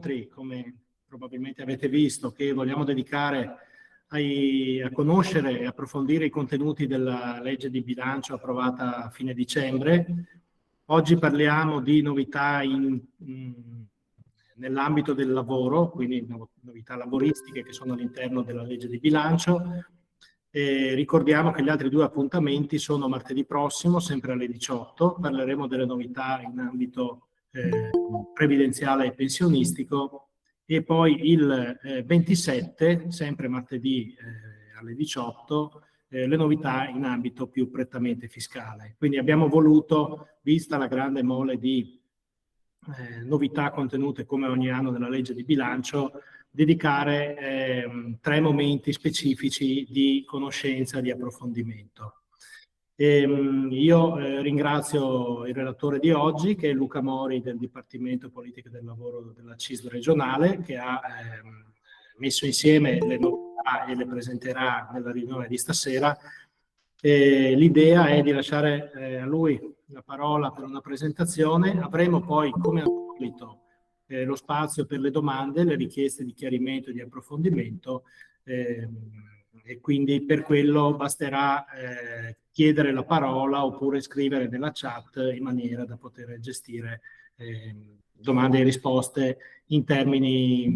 incontri, come probabilmente avete visto, che vogliamo dedicare a conoscere e approfondire i contenuti della legge di bilancio approvata a fine dicembre. Oggi parliamo di novità nell'ambito del lavoro, quindi novità laboristiche che sono all'interno della legge di bilancio. Ricordiamo che gli altri due appuntamenti sono martedì prossimo, sempre alle 18. Parleremo delle novità in ambito previdenziale e pensionistico, e poi il 27, sempre martedì alle 18, le novità in ambito più prettamente fiscale. Quindi abbiamo voluto, vista la grande mole di novità contenute come ogni anno nella legge di bilancio, dedicare 3 momenti specifici di conoscenza, di approfondimento. Io ringrazio il relatore di oggi, che è Luca Mori del Dipartimento Politiche del Lavoro della CISL regionale, che ha messo insieme le novità e le presenterà nella riunione di stasera. L'idea è di lasciare a lui la parola per una presentazione. Avremo poi, come al solito, lo spazio per le domande, le richieste di chiarimento e di approfondimento, e quindi per quello basterà chiedere la parola oppure scrivere nella chat, in maniera da poter gestire domande e risposte in termini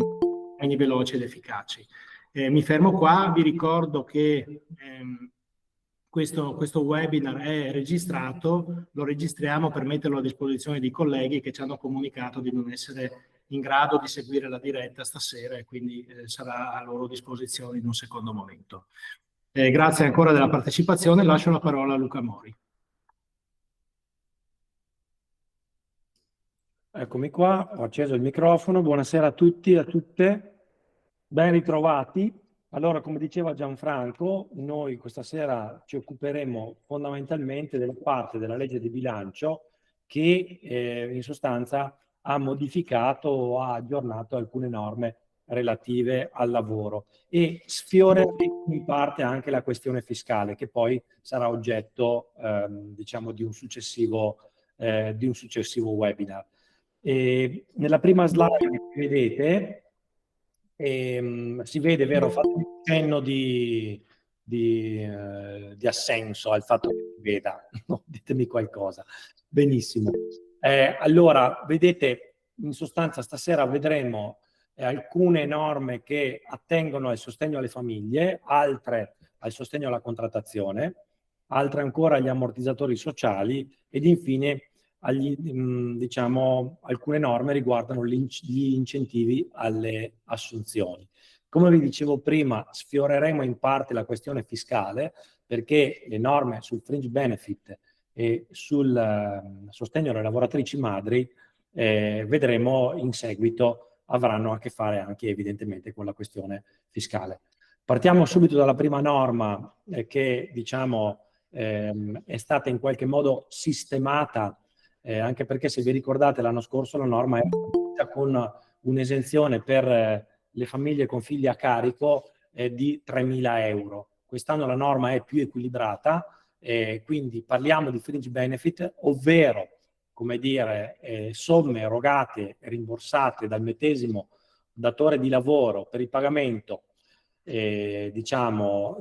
veloci ed efficaci. Mi fermo qua, vi ricordo che questo webinar è registrato, lo registriamo per metterlo a disposizione di colleghi che ci hanno comunicato di non essere in grado di seguire la diretta stasera, e quindi sarà a loro disposizione in un secondo momento. Grazie ancora della partecipazione, lascio la parola a Luca Mori. Eccomi qua, ho acceso il microfono. Buonasera a tutti e a tutte, ben ritrovati. Allora, come diceva Gianfranco, noi questa sera ci occuperemo fondamentalmente della parte della legge di bilancio che in sostanza ha modificato o ha aggiornato alcune norme relative al lavoro, e sfioreremo in parte anche la questione fiscale, che poi sarà oggetto diciamo di un successivo webinar. Nella prima slide che vedete si vede, vero, fatto un cenno di assenso al fatto che si veda, no? Ditemi qualcosa. Benissimo. Allora, vedete, in sostanza stasera vedremo alcune norme che attengono al sostegno alle famiglie, altre al sostegno alla contrattazione, altre ancora agli ammortizzatori sociali, ed infine diciamo, alcune norme riguardano gli incentivi alle assunzioni. Come vi dicevo prima, sfioreremo in parte la questione fiscale, perché le norme sul fringe benefit e sul sostegno alle lavoratrici madri vedremo in seguito avranno a che fare anche evidentemente con la questione fiscale. Partiamo subito dalla prima norma che diciamo è stata in qualche modo sistemata, anche perché, se vi ricordate, l'anno scorso la norma era con un'esenzione per le famiglie con figli a carico di 3.000 euro. Quest'anno la norma è più equilibrata, quindi parliamo di fringe benefit, ovvero, come dire, somme erogate e rimborsate dal medesimo datore di lavoro per il pagamento diciamo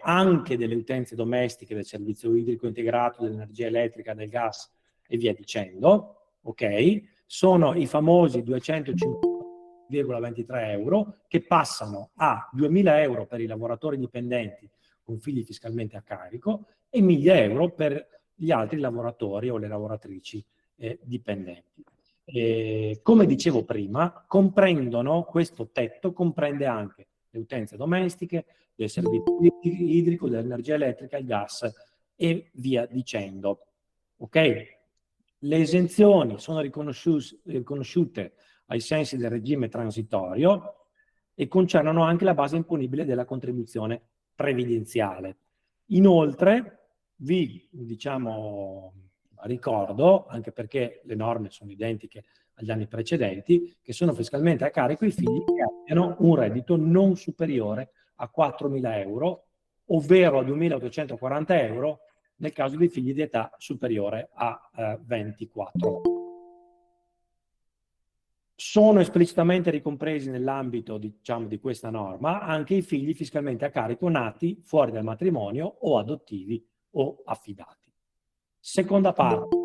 anche delle utenze domestiche, del servizio idrico integrato, dell'energia elettrica, del gas e via dicendo, ok? Sono i famosi 250,23 euro, che passano a 2.000 euro per i lavoratori dipendenti con figli fiscalmente a carico e 1.000 euro per gli altri lavoratori o le lavoratrici dipendenti. Come dicevo prima, questo tetto comprende anche le utenze domestiche, del servizio idrico, dell'energia elettrica, il gas e via dicendo. Ok? Le esenzioni sono riconosciute ai sensi del regime transitorio e concernono anche la base imponibile della contribuzione previdenziale. Inoltre, vi ricordo, anche perché le norme sono identiche agli anni precedenti, che sono fiscalmente a carico i figli che abbiano un reddito non superiore a 4.000 euro, ovvero a 2.840 euro nel caso di figli di età superiore a 24. Sono esplicitamente ricompresi nell'ambito, diciamo, di questa norma anche i figli fiscalmente a carico nati fuori dal matrimonio o adottivi o affidati. Seconda parte,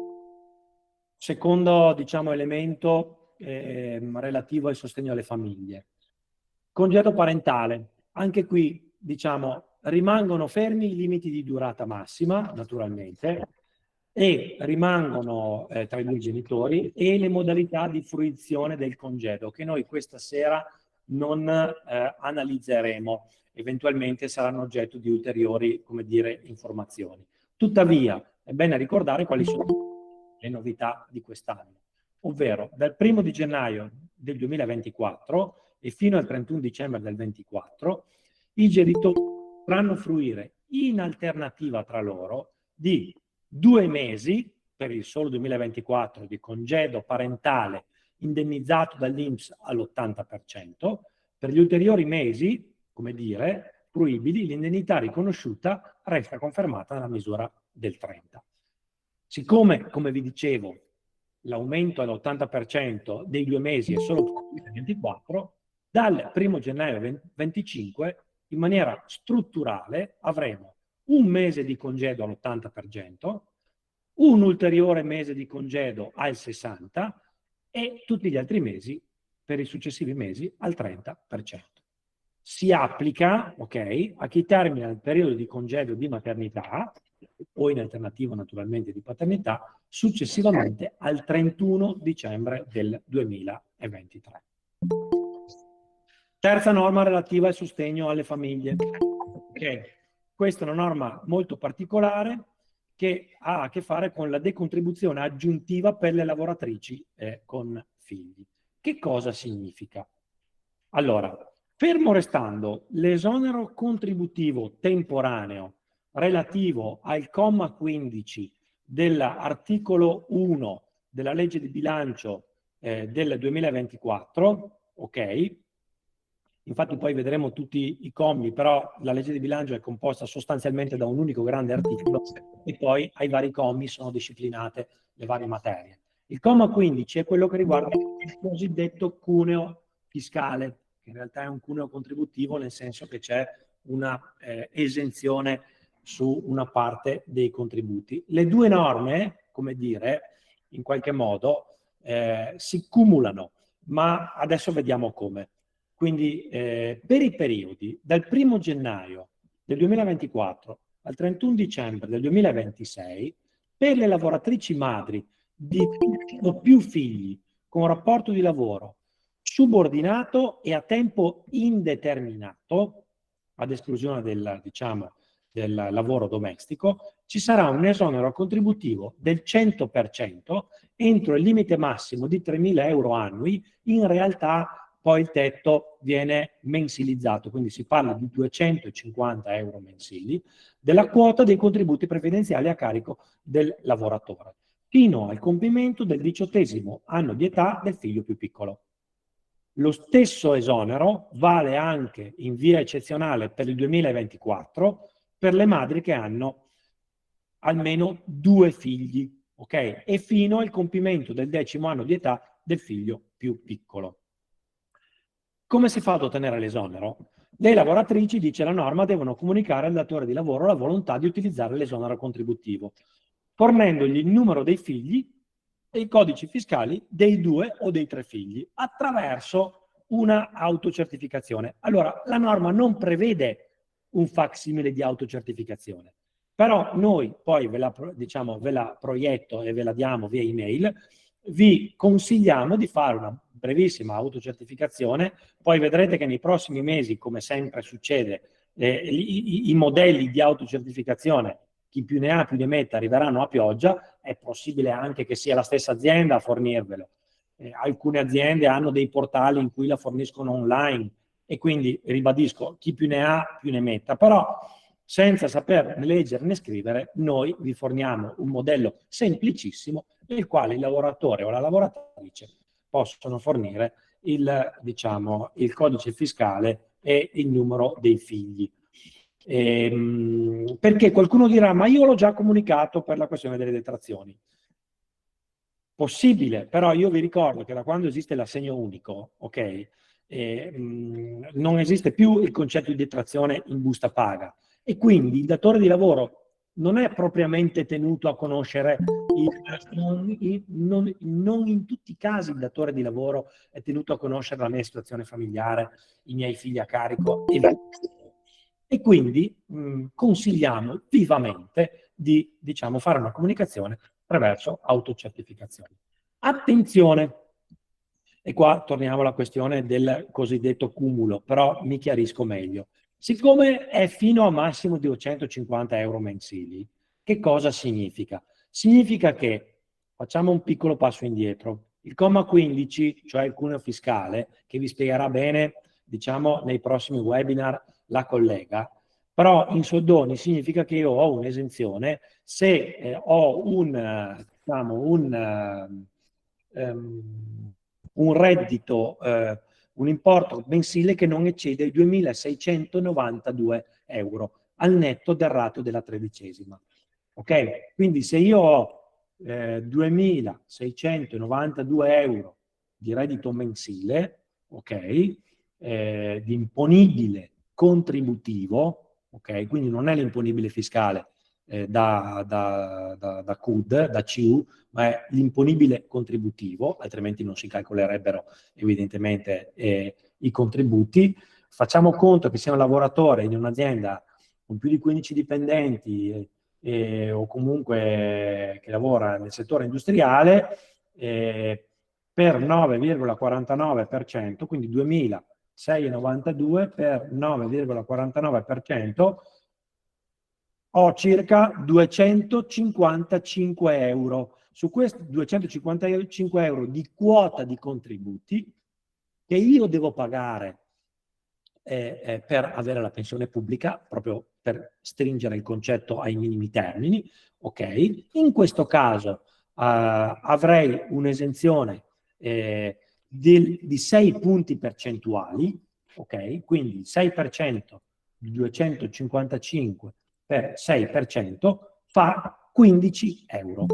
secondo, diciamo, elemento relativo al sostegno alle famiglie. Congedo parentale. Anche qui, diciamo, rimangono fermi i limiti di durata massima, naturalmente, e rimangono tra i due genitori e le modalità di fruizione del congedo, che noi questa sera non analizzeremo, eventualmente saranno oggetto di ulteriori, come dire, informazioni. Tuttavia, è bene ricordare quali sono le novità di quest'anno, ovvero dal 1° di gennaio del 2024 e fino al 31 dicembre del 2024, i genitori potranno fruire in alternativa tra loro di 2 mesi per il solo 2024 di congedo parentale indennizzato dall'INPS all'80%, per gli ulteriori mesi, come dire, fruibili, l'indennità riconosciuta resta confermata nella misura del 30%. Siccome, come vi dicevo, l'aumento all'80% dei 2 mesi è solo per il 2024, dal 1° gennaio 2025, in maniera strutturale, avremo un mese di congedo all'80%, un ulteriore mese di congedo al 60% e tutti gli altri mesi, per i successivi mesi, al 30%. Si applica, ok, a chi termina il periodo di congedo di maternità o in alternativa naturalmente di paternità, successivamente al 31 dicembre del 2023. Terza norma relativa al sostegno alle famiglie. Okay. Questa è una norma molto particolare che ha a che fare con la decontribuzione aggiuntiva per le lavoratrici con figli. Che cosa significa? Allora, fermo restando l'esonero contributivo temporaneo relativo al comma 15 dell'articolo 1 della legge di bilancio del 2024, ok? Infatti poi vedremo tutti i commi, però la legge di bilancio è composta sostanzialmente da un unico grande articolo e poi ai vari commi sono disciplinate le varie materie. Il comma 15 è quello che riguarda il cosiddetto cuneo fiscale, che in realtà è un cuneo contributivo nel senso che c'è una esenzione su una parte dei contributi. Le due norme, come dire, in qualche modo si cumulano, ma adesso vediamo come. Quindi per i periodi dal 1° gennaio del 2024 al 31 dicembre del 2026, per le lavoratrici madri di più figli con rapporto di lavoro subordinato e a tempo indeterminato, ad esclusione del, diciamo, del lavoro domestico, ci sarà un esonero contributivo del 100% entro il limite massimo di 3.000 euro annui. In realtà poi il tetto viene mensilizzato, quindi si parla di 250 euro mensili, della quota dei contributi previdenziali a carico del lavoratore, fino al compimento del 18° anno di età del figlio più piccolo. Lo stesso esonero vale anche in via eccezionale per il 2024 per le madri che hanno almeno 2 figli, ok? E fino al compimento del 10° anno di età del figlio più piccolo. Come si fa ad ottenere l'esonero? Le lavoratrici, dice la norma, devono comunicare al datore di lavoro la volontà di utilizzare l'esonero contributivo, fornendogli il numero dei figli e i codici fiscali dei 2 o dei 3 figli attraverso una autocertificazione. Allora, la norma non prevede un facsimile di autocertificazione, però noi poi ve la proietto e ve la diamo via email. Vi consigliamo di fare una brevissima autocertificazione, poi vedrete che nei prossimi mesi, come sempre succede, i modelli di autocertificazione, chi più ne ha più ne metta, arriveranno a pioggia. È possibile anche che sia la stessa azienda a fornirvelo. Alcune aziende hanno dei portali in cui la forniscono online e quindi, ribadisco, chi più ne ha più ne metta, però senza saper né leggere né scrivere, noi vi forniamo un modello semplicissimo nel quale il lavoratore o la lavoratrice possono fornire il codice fiscale e il numero dei figli. Perché qualcuno dirà, ma io l'ho già comunicato per la questione delle detrazioni. Possibile, però io vi ricordo che da quando esiste l'assegno unico, ok, non esiste più il concetto di detrazione in busta paga e quindi il datore di lavoro non è propriamente tenuto a conoscere, non in tutti i casi il datore di lavoro è tenuto a conoscere la mia situazione familiare, i miei figli a carico e quindi consigliamo vivamente di, diciamo, fare una comunicazione attraverso autocertificazione. Attenzione, e qua torniamo alla questione del cosiddetto cumulo, però mi chiarisco meglio. Siccome è fino a massimo 250 euro mensili, che cosa significa? Significa che, facciamo un piccolo passo indietro, il comma 15, cioè il cuneo fiscale, che vi spiegherà bene, diciamo, nei prossimi webinar la collega, però in soldoni significa che io ho un'esenzione se ho diciamo, un reddito, un importo mensile che non eccede i 2.692 euro al netto del ratio della tredicesima. Ok? Quindi se io ho 2.692 euro di reddito mensile, ok? Di imponibile contributivo, ok? Quindi non è l'imponibile fiscale da CUD, da CIU, ma è l'imponibile contributivo, altrimenti non si calcolerebbero evidentemente i contributi. Facciamo conto che sia un lavoratore in un'azienda con più di 15 dipendenti o comunque che lavora nel settore industriale per 9,49%, quindi 2.692 per 9,49%, ho circa 255 euro. Su questi 255 euro di quota di contributi che io devo pagare per avere la pensione pubblica, proprio per stringere il concetto ai minimi termini, ok? In questo caso avrei un'esenzione di 6 punti percentuali, ok? Quindi il 6% di 255 per 6% fa 15 euro.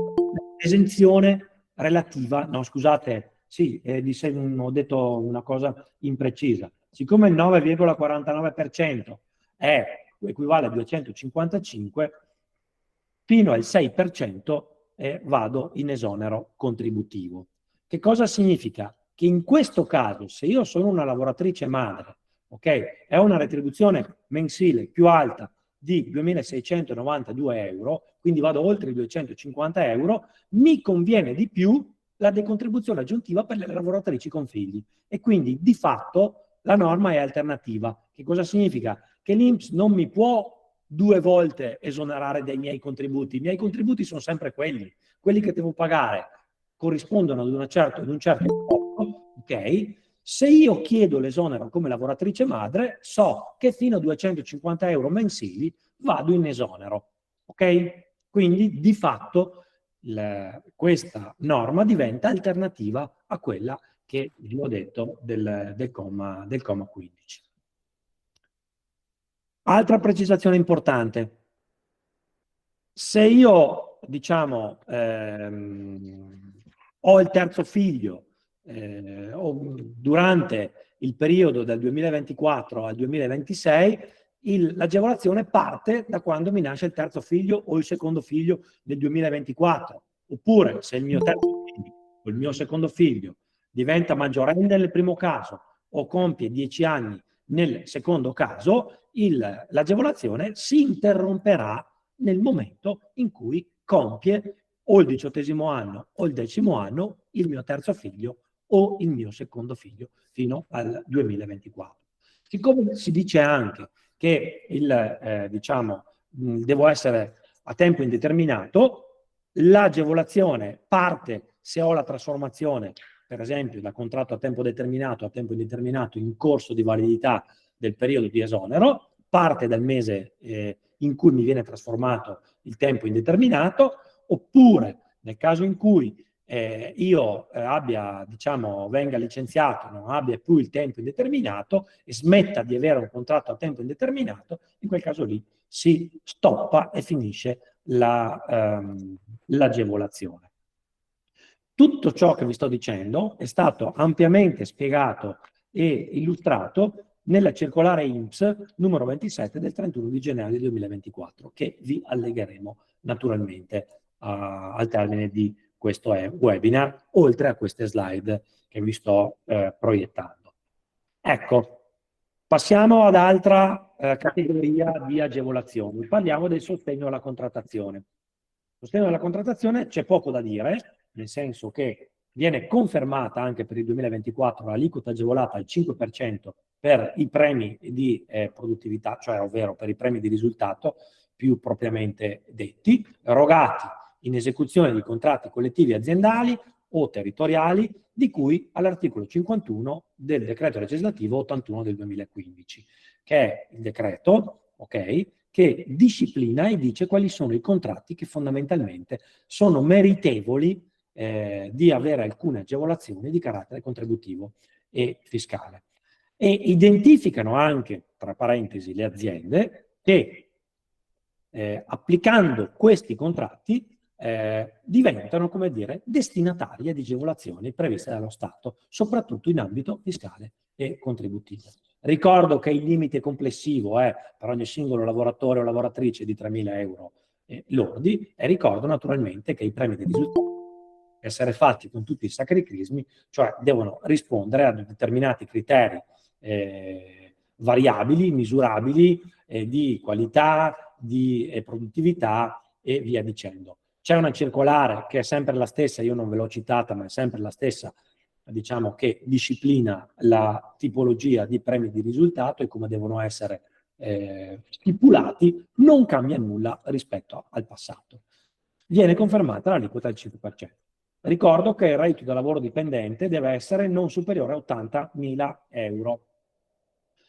Esenzione relativa, no scusate, sì, ho detto una cosa imprecisa. Siccome il 9,49% equivale a 255, fino al 6% vado in esonero contributivo. Che cosa significa? Che in questo caso, se io sono una lavoratrice madre, ok, è una retribuzione mensile più alta di 2.692 euro, quindi vado oltre i 250 euro, mi conviene di più la decontribuzione aggiuntiva per le lavoratrici con figli. E quindi di fatto la norma è alternativa. Che cosa significa? Che l'INPS non mi può 2 volte esonerare dai miei contributi. I miei contributi sono sempre quelli che devo pagare corrispondono ad un certo importo, ok? Se io chiedo l'esonero come lavoratrice madre, so che fino a 250 euro mensili vado in esonero, ok? Quindi di fatto questa norma diventa alternativa a quella che vi ho detto del comma 15. Altra precisazione importante. Se io, diciamo, ho il terzo figlio durante il periodo dal 2024 al 2026, l'agevolazione parte da quando mi nasce il terzo figlio o il secondo figlio nel 2024. Oppure se il mio terzo figlio o il mio secondo figlio diventa maggiorenne nel primo caso o compie 10 anni nel secondo caso, l'agevolazione si interromperà nel momento in cui compie o il 18° anno o il 10° anno il mio terzo figlio o il mio secondo figlio fino al 2024. Siccome si dice anche che diciamo, devo essere a tempo indeterminato, l'agevolazione parte se ho la trasformazione, per esempio, da contratto a tempo determinato a tempo indeterminato in corso di validità del periodo di esonero, parte dal mese in cui mi viene trasformato il tempo indeterminato, oppure nel caso in cui io abbia, diciamo, venga licenziato, non abbia più il tempo indeterminato e smetta di avere un contratto a tempo indeterminato, in quel caso lì si stoppa e finisce l'agevolazione. Tutto ciò che vi sto dicendo è stato ampiamente spiegato e illustrato nella circolare INPS numero 27 del 31 di gennaio 2024, che vi allegheremo naturalmente al termine di questo webinar, oltre a queste slide che vi sto proiettando. Ecco, passiamo ad altra categoria di agevolazioni. Parliamo del sostegno alla contrattazione. Sostegno alla contrattazione c'è poco da dire, nel senso che viene confermata anche per il 2024 l'aliquota agevolata al 5% per i premi di produttività, cioè ovvero per i premi di risultato più propriamente detti, erogati in esecuzione di contratti collettivi aziendali o territoriali di cui all'articolo 51 del decreto legislativo 81 del 2015, che è il decreto, ok, che disciplina e dice quali sono i contratti che fondamentalmente sono meritevoli di avere alcune agevolazioni di carattere contributivo e fiscale. E identificano anche, tra parentesi, le aziende che applicando questi contratti diventano, come dire, destinatarie di agevolazioni previste dallo Stato, soprattutto in ambito fiscale e contributivo. Ricordo che il limite complessivo è per ogni singolo lavoratore o lavoratrice di 3.000 euro lordi, e ricordo naturalmente che i premi di risultato devono essere fatti con tutti i sacri crismi, cioè devono rispondere a determinati criteri variabili, misurabili, di qualità, di produttività e via dicendo. C'è una circolare che è sempre la stessa, io non ve l'ho citata, ma è sempre la stessa, diciamo, che disciplina la tipologia di premi di risultato e come devono essere stipulati, non cambia nulla rispetto al passato. Viene confermata l'aliquota al 5%. Ricordo che il reddito da lavoro dipendente deve essere non superiore a 80.000 euro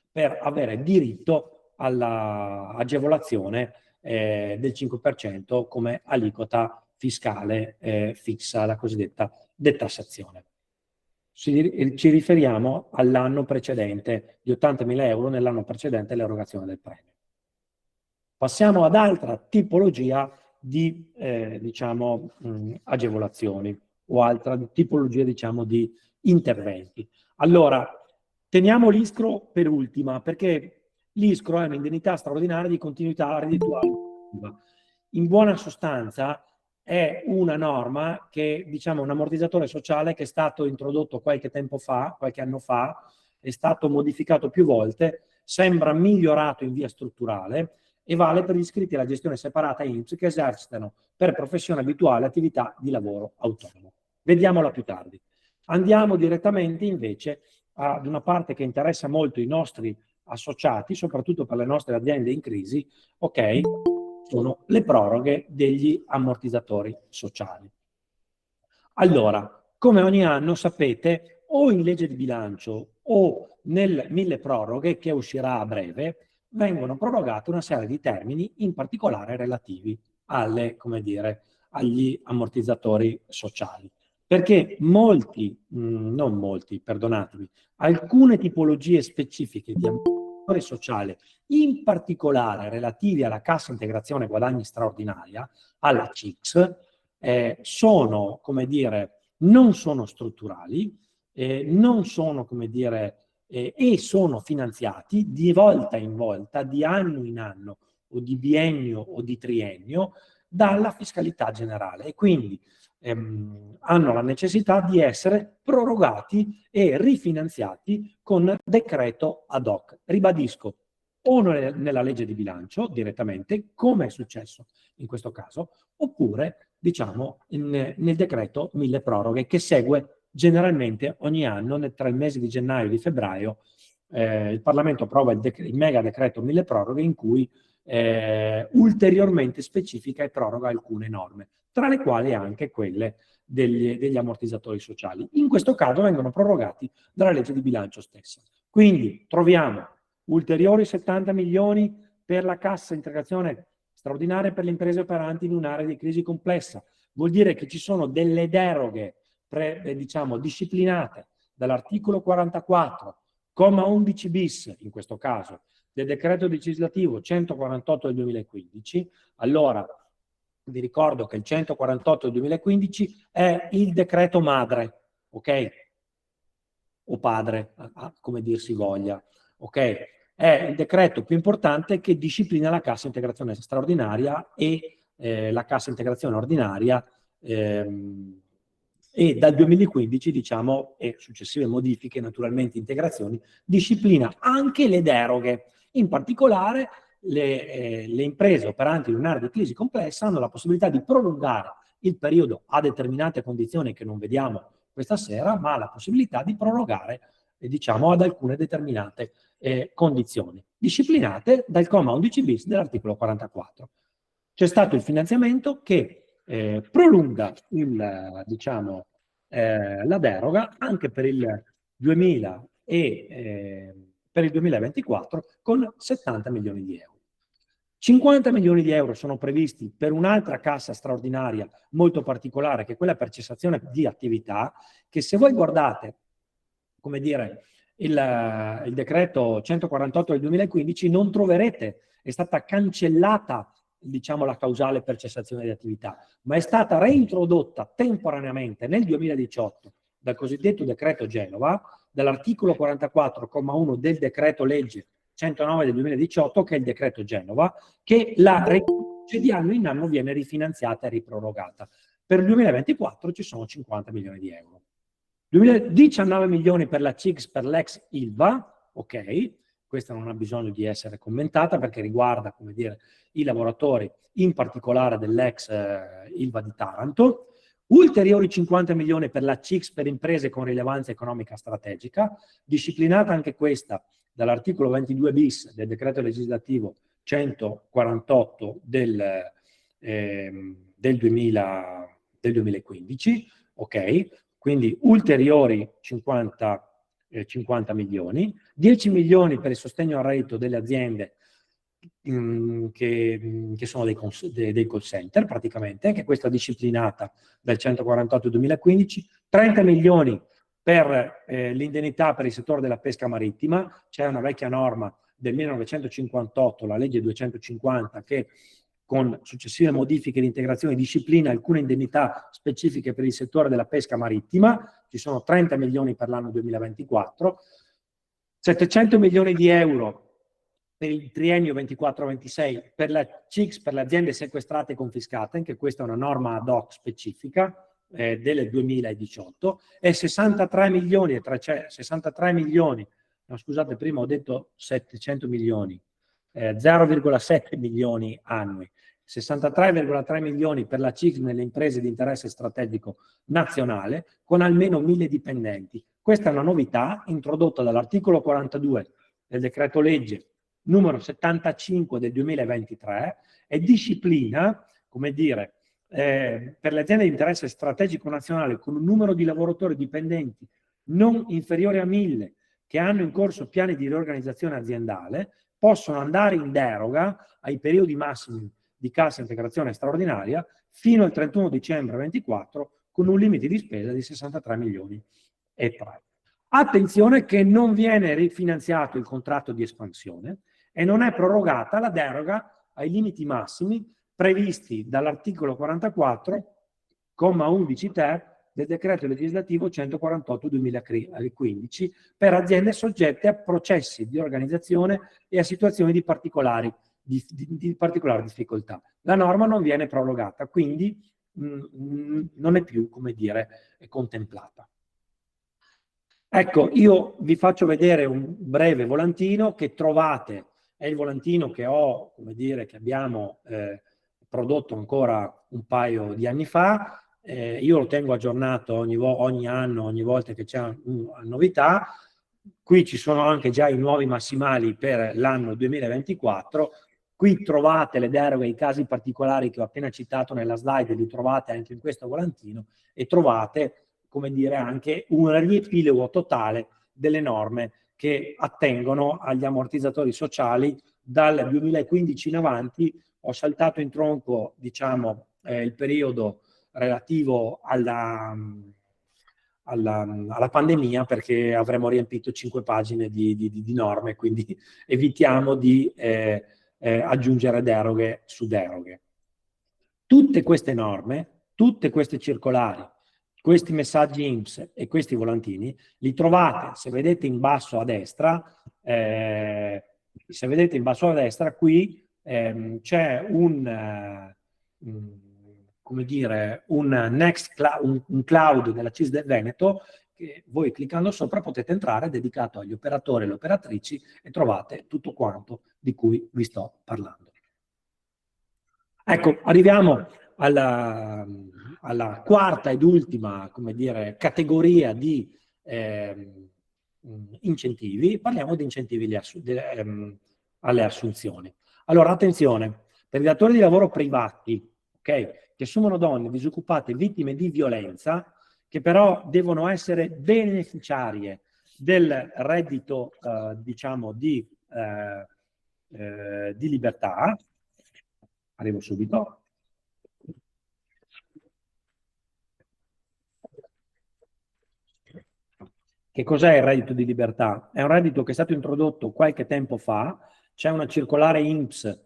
per avere diritto all'agevolazione del 5% come aliquota fiscale fissa, la cosiddetta detassazione. Ci riferiamo all'anno precedente, di 80.000 euro nell'anno precedente l'erogazione del premio. Passiamo ad altra tipologia di diciamo, agevolazioni o altra tipologia, diciamo, di interventi. Allora, teniamo l'ISCRO per ultima, perché l'ISCRO è un'indennità straordinaria di continuità reddituale. In buona sostanza è una norma che, diciamo, un ammortizzatore sociale che è stato introdotto qualche tempo fa, qualche anno fa, è stato modificato più volte, sembra migliorato in via strutturale e vale per gli iscritti alla gestione separata INPS che esercitano per professione abituale attività di lavoro autonomo. Vediamola più tardi. Andiamo direttamente invece ad una parte che interessa molto i nostri associati, soprattutto per le nostre aziende in crisi, ok? Sono le proroghe degli ammortizzatori sociali. Allora, come ogni anno sapete, o in legge di bilancio o nel mille proroghe che uscirà a breve, vengono prorogate una serie di termini, in particolare relativi alle, come dire, agli ammortizzatori sociali. Perché non molti, perdonatemi, alcune tipologie specifiche di ammortizzatore sociale, in particolare relativi alla cassa integrazione guadagni straordinaria, alla CIGS, sono, come dire, non sono strutturali, non sono, come dire, e sono finanziati di volta in volta, di anno in anno, o di biennio o di triennio, dalla fiscalità generale e quindi hanno la necessità di essere prorogati e rifinanziati con decreto ad hoc. Ribadisco, o nella legge di bilancio direttamente, come è successo in questo caso, oppure diciamo nel decreto mille proroghe che segue generalmente ogni anno tra il mese di gennaio e di febbraio. Il Parlamento approva il mega decreto mille proroghe in cui ulteriormente specifica e proroga alcune norme, tra le quali anche quelle degli ammortizzatori sociali. In questo caso vengono prorogati dalla legge di bilancio stessa. Quindi troviamo ulteriori 70 milioni per la cassa integrazione straordinaria per le imprese operanti in un'area di crisi complessa. Vuol dire che ci sono delle deroghe diciamo, disciplinate dall'articolo 44, comma 11 bis, in questo caso, del decreto legislativo 148 del 2015. Allora, vi ricordo che il 148 del 2015 è il decreto madre, ok? O padre, come dir si voglia, ok? È il decreto più importante che disciplina la cassa integrazione straordinaria e la cassa integrazione ordinaria, e dal 2015, diciamo, e successive modifiche, naturalmente integrazioni, disciplina anche le deroghe. In particolare le imprese operanti in un'area di crisi complessa hanno la possibilità di prolungare il periodo a determinate condizioni che non vediamo questa sera, ma ha la possibilità di prorogare, diciamo, ad alcune determinate condizioni, disciplinate dal comma 11 bis dell'articolo 44. C'è stato il finanziamento che prolunga diciamo, la deroga anche per il 2000 per il 2024 con 70 milioni di euro. 50 milioni di euro sono previsti per un'altra cassa straordinaria molto particolare, che è quella per cessazione di attività, che se voi guardate, come dire, il decreto 148 del 2015 non troverete, è stata cancellata, diciamo, la causale per cessazione di attività, ma è stata reintrodotta temporaneamente nel 2018 dal cosiddetto decreto Genova, dall'articolo 44,1 del decreto legge 109 del 2018, che è il decreto Genova, che la di anno in anno viene rifinanziata e riprorogata. Per il 2024 ci sono 50 milioni di euro. 19 milioni per la CIGS per l'ex ILVA, ok, questa non ha bisogno di essere commentata perché riguarda, come dire, i lavoratori, in particolare dell'ex ILVA di Taranto. Ulteriori 50 milioni per la CIGS per imprese con rilevanza economica strategica, disciplinata anche questa dall'articolo 22 bis del decreto legislativo 148 del 2015, ok? Quindi ulteriori 50 milioni, 10 milioni per il sostegno al reddito delle aziende che sono dei call center praticamente, anche questa disciplinata dal 148-2015, 30 milioni per l'indennità per il settore della pesca marittima. C'è una vecchia norma del 1958, la legge 250, che con successive modifiche di integrazione disciplina alcune indennità specifiche per il settore della pesca marittima. Ci sono 30 milioni per l'anno 2024, 700 milioni di euro per il triennio 24-26 per la CIGS per le aziende sequestrate e confiscate, anche questa è una norma ad hoc specifica del 2018, e 63 milioni, no, scusate, prima ho detto 700 milioni, 0,7 milioni annui, 63,3 milioni per la CIGS nelle imprese di interesse strategico nazionale con almeno 1000 dipendenti. Questa è una novità introdotta dall'articolo 42 del decreto legge numero 75 del 2023 e disciplina, come dire, per le aziende di interesse strategico nazionale con un numero di lavoratori dipendenti non inferiore a 1000 che hanno in corso piani di riorganizzazione aziendale, possono andare in deroga ai periodi massimi di cassa integrazione straordinaria fino al 31 dicembre 2024 con un limite di spesa di 63 milioni e 3. Attenzione che non viene rifinanziato il contratto di espansione e non è prorogata la deroga ai limiti massimi previsti dall'articolo 44, comma 11 ter del decreto legislativo 148-2015 per aziende soggette a processi di organizzazione e a situazioni di particolare difficoltà. La norma non viene prorogata, quindi non è più, come dire, contemplata. Ecco, io vi faccio vedere un breve volantino che trovate, è il volantino che ho, come dire, che abbiamo prodotto ancora un paio di anni fa. Io lo tengo aggiornato ogni anno, ogni volta che c'è una novità. Qui ci sono anche già i nuovi massimali per l'anno 2024. Qui trovate le deroghe, i casi particolari che ho appena citato nella slide, li trovate anche in questo volantino e trovate, come dire, anche un riepilogo totale delle norme che attengono agli ammortizzatori sociali dal 2015 in avanti. Ho saltato in tronco, diciamo, il periodo relativo alla pandemia perché avremmo riempito 5 pagine di norme, quindi evitiamo di aggiungere deroghe su deroghe. Tutte queste norme, tutte queste circolari, questi messaggi INPS e questi volantini li trovate, se vedete in basso a destra, qui c'è come dire, un cloud della CIS del Veneto che voi cliccando sopra potete entrare, dedicato agli operatori e alle operatrici, e trovate tutto quanto di cui vi sto parlando. Ecco, arriviamo alla quarta ed ultima, come dire, categoria di incentivi. Parliamo di incentivi alle assunzioni. Allora, attenzione, per i datori di lavoro privati, ok, che assumono donne disoccupate vittime di violenza, che però devono essere beneficiarie del reddito, diciamo, di libertà. Arrivo subito. Che cos'è il reddito di libertà? È un reddito che è stato introdotto qualche tempo fa, c'è una circolare INPS,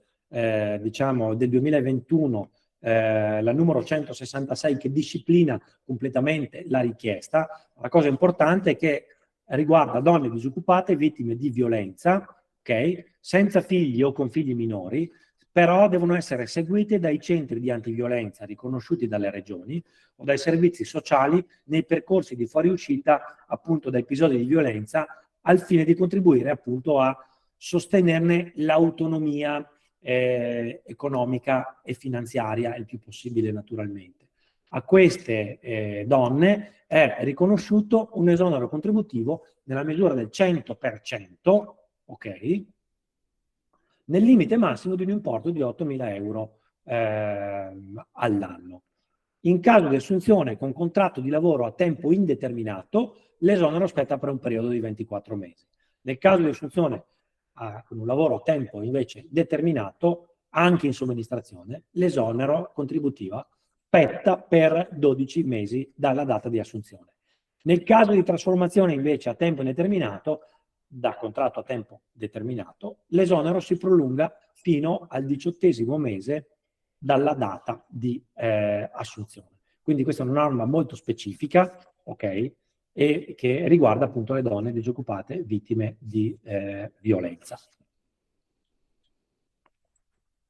diciamo, del 2021, la numero 166, che disciplina completamente la richiesta. La cosa importante è che riguarda donne disoccupate, vittime di violenza, ok? Senza figli o con figli minori, però devono essere seguite dai centri di antiviolenza riconosciuti dalle regioni o dai servizi sociali nei percorsi di fuoriuscita appunto da episodi di violenza, al fine di contribuire appunto a sostenerne l'autonomia economica e finanziaria il più possibile, naturalmente. A queste donne è riconosciuto un esonero contributivo nella misura del 100%, ok? Nel limite massimo di un importo di 8.000 euro all'anno. In caso di assunzione con contratto di lavoro a tempo indeterminato, l'esonero spetta per un periodo di 24 mesi. Nel caso di assunzione con un lavoro a tempo invece determinato, anche in somministrazione, l'esonero contributivo spetta per 12 mesi dalla data di assunzione. Nel caso di trasformazione invece a tempo indeterminato, da contratto a tempo determinato, l'esonero si prolunga fino al 18° mese dalla data di assunzione. Quindi questa è una norma molto specifica, ok? E che riguarda appunto le donne disoccupate vittime di violenza.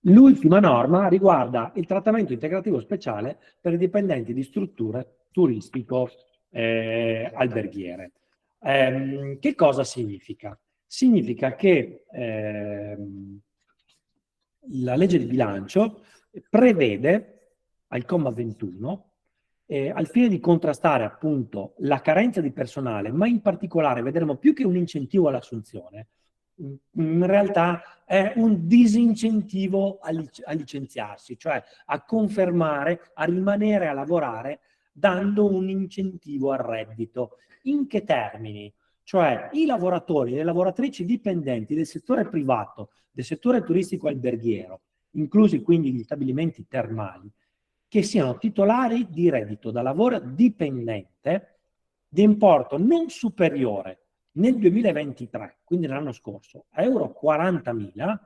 L'ultima norma riguarda il trattamento integrativo speciale per i dipendenti di strutture turistico-alberghiere. Che cosa significa? Significa che la legge di bilancio prevede, al comma 21, al fine di contrastare appunto la carenza di personale, ma in particolare vedremo più che un incentivo all'assunzione, in realtà è un disincentivo a licenziarsi, cioè a confermare, a rimanere a lavorare, dando un incentivo al reddito. In che termini? Cioè i lavoratori e le lavoratrici dipendenti del settore privato, del settore turistico alberghiero, inclusi quindi gli stabilimenti termali, che siano titolari di reddito da lavoro dipendente di importo non superiore nel 2023, quindi l'anno scorso, a euro 40.000,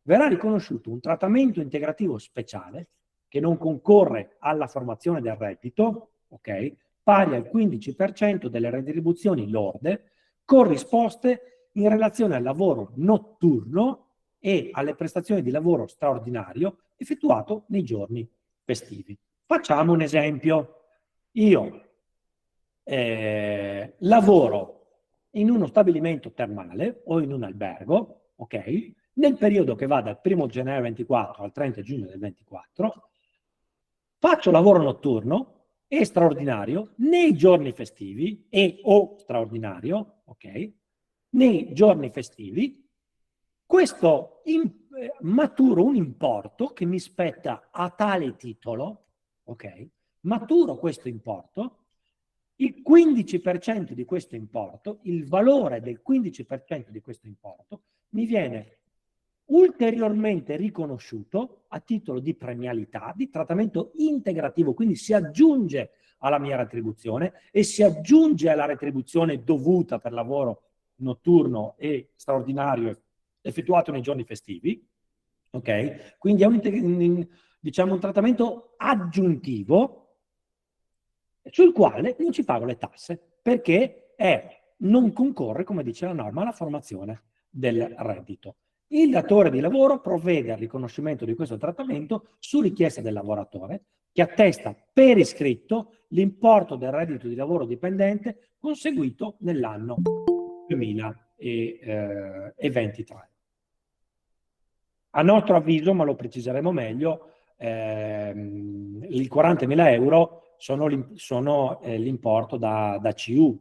verrà riconosciuto un trattamento integrativo speciale che non concorre alla formazione del reddito, ok, pari al 15% delle retribuzioni lorde corrisposte in relazione al lavoro notturno e alle prestazioni di lavoro straordinario effettuato nei giorni festivi. Facciamo un esempio. Io lavoro in uno stabilimento termale o in un albergo, ok? Nel periodo che va dal 1° gennaio 24 al 30 giugno del 24, faccio lavoro notturno e straordinario nei giorni festivi e o straordinario, ok? Nei giorni festivi, questo maturo un importo che mi spetta a tale titolo, ok? Maturo questo importo, il 15% di questo importo, il valore del 15% di questo importo, mi viene ulteriormente riconosciuto a titolo di premialità, di trattamento integrativo, quindi si aggiunge alla mia retribuzione e si aggiunge alla retribuzione dovuta per lavoro notturno e straordinario effettuato nei giorni festivi, ok? Quindi è diciamo, un trattamento aggiuntivo sul quale non ci pago le tasse, perché non concorre, come dice la norma, alla formazione del reddito. Il datore di lavoro provvede al riconoscimento di questo trattamento su richiesta del lavoratore, che attesta per iscritto l'importo del reddito di lavoro dipendente conseguito nell'anno 2023. A nostro avviso, ma lo preciseremo meglio, i 40.000 euro sono l'importo da CU,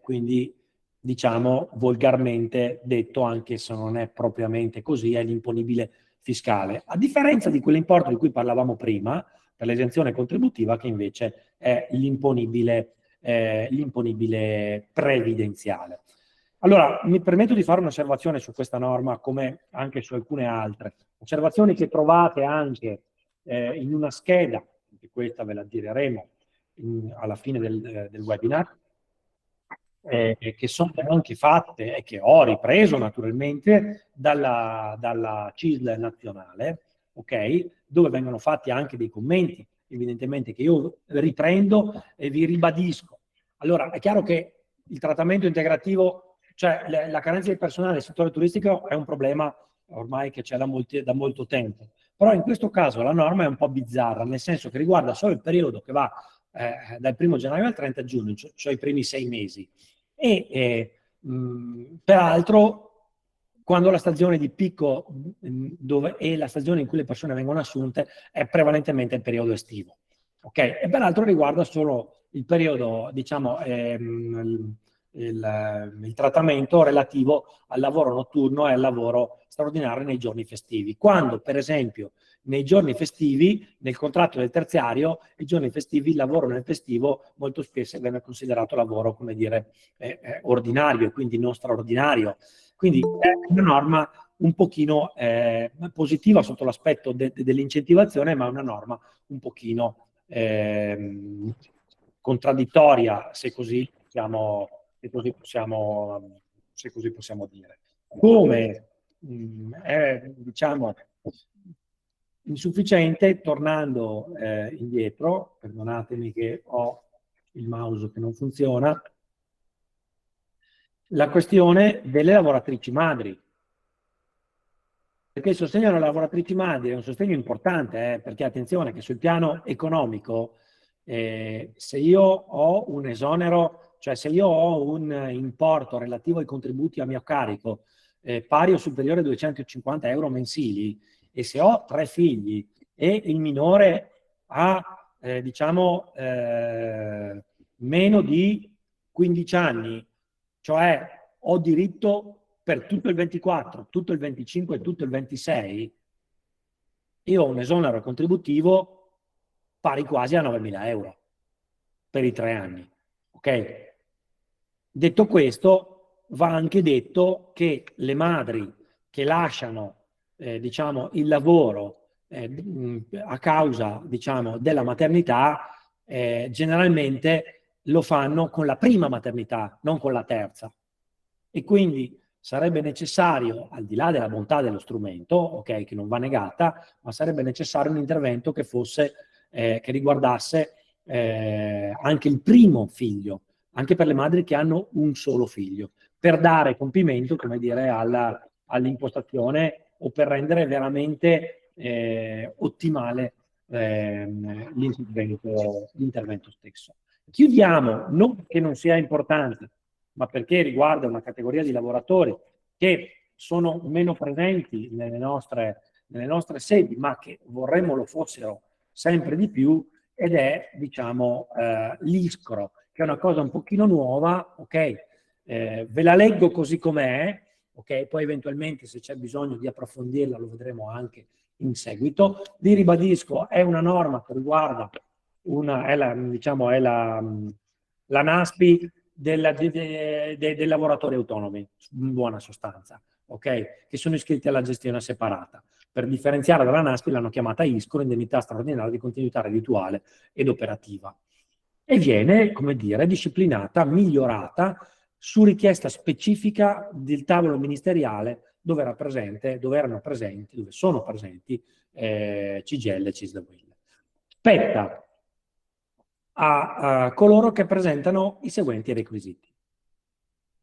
quindi diciamo volgarmente detto, anche se non è propriamente così, è l'imponibile fiscale, a differenza di quell'importo di cui parlavamo prima, per l'esenzione contributiva, che invece è l'imponibile previdenziale. Allora, mi permetto di fare un'osservazione su questa norma, come anche su alcune altre. Osservazioni che trovate anche in una scheda, anche questa ve la gireremo alla fine del webinar, che sono anche fatte e che ho ripreso naturalmente dalla CISL nazionale, ok? Dove vengono fatti anche dei commenti, evidentemente, che io riprendo e vi ribadisco. Allora, è chiaro che il trattamento integrativo, cioè la carenza di personale nel settore turistico è un problema ormai che c'è da molto tempo. Però in questo caso la norma è un po' bizzarra, nel senso che riguarda solo il periodo che va dal 1° gennaio al 30 giugno, cioè i primi 6 mesi. Peraltro, quando la stagione di picco è la stagione in cui le persone vengono assunte, è prevalentemente il periodo estivo. Okay? E peraltro riguarda solo il periodo, diciamo, il trattamento relativo al lavoro notturno e al lavoro straordinario nei giorni festivi. Quando, per esempio, nei giorni festivi, nel contratto del terziario, i giorni festivi, il lavoro nel festivo molto spesso viene considerato lavoro, come dire, ordinario e quindi non straordinario. Quindi è una norma un pochino positiva sotto l'aspetto dell'incentivazione, ma è una norma un pochino contraddittoria, se così possiamo dire. Come è, diciamo, insufficiente, tornando indietro, perdonatemi che ho il mouse che non funziona, la questione delle lavoratrici madri. Perché il sostegno alle lavoratrici madri è un sostegno importante, perché attenzione che sul piano economico, se io ho un esonero, cioè se io ho un importo relativo ai contributi a mio carico pari o superiore a 250 euro mensili, e se ho 3 figli e il minore ha, diciamo, meno di 15 anni, cioè ho diritto per tutto il 24, tutto il 25 e tutto il 26, io ho un esonero contributivo pari quasi a 9.000 euro per i 3 anni. Ok? Detto questo, va anche detto che le madri che lasciano diciamo, il lavoro a causa, diciamo, della maternità, generalmente lo fanno con la prima maternità, non con la terza. E quindi sarebbe necessario, al di là della bontà dello strumento, ok, che non va negata, ma sarebbe necessario un intervento che fosse, che riguardasse anche il primo figlio, anche per le madri che hanno un solo figlio, per dare compimento, come dire, all'impostazione o per rendere veramente ottimale l'intervento stesso. Chiudiamo, non perché non sia importante, ma perché riguarda una categoria di lavoratori che sono meno presenti nelle nostre sedi, ma che vorremmo lo fossero sempre di più, ed è, diciamo, l'ISCRO, che è una cosa un pochino nuova, ok? Ve la leggo così com'è, ok? Poi eventualmente se c'è bisogno di approfondirla lo vedremo anche in seguito. Vi ribadisco, è una norma che riguarda la NASPI dei lavoratori autonomi, in buona sostanza, ok? Che sono iscritti alla gestione separata. Per differenziare dalla NASPI l'hanno chiamata ISCO, indennità straordinaria di continuità reddituale ed operativa. E viene, come dire, disciplinata, migliorata su richiesta specifica del tavolo ministeriale dove sono presenti CGIL e CISL Will. Spetta a coloro che presentano i seguenti requisiti.